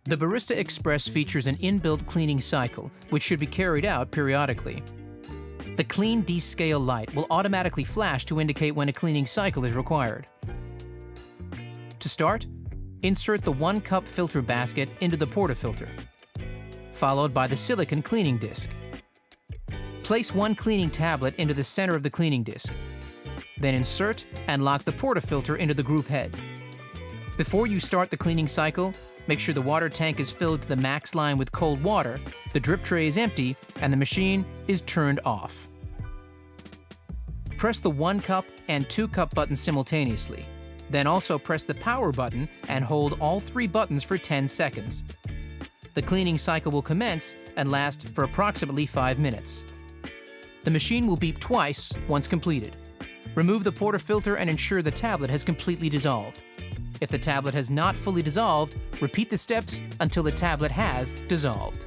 The Barista Express features an inbuilt cleaning cycle, which should be carried out periodically. The Clean Descale light will automatically flash to indicate when a cleaning cycle is required. To start, insert the 1-cup filter basket into the portafilter, followed by the silicone cleaning disc. Place one cleaning tablet into the center of the cleaning disc. Then insert and lock the portafilter into the group head. Before you start the cleaning cycle, make sure the water tank is filled to the max line with cold water, the drip tray is empty, and the machine is turned off. Press the 1-cup and 2-cup buttons simultaneously. Then also press the power button and hold all 3 buttons for 10 seconds. The cleaning cycle will commence and last for approximately 5 minutes. The machine will beep twice once completed. Remove the portafilter and ensure the tablet has completely dissolved. If the tablet has not fully dissolved, repeat the steps until the tablet has dissolved.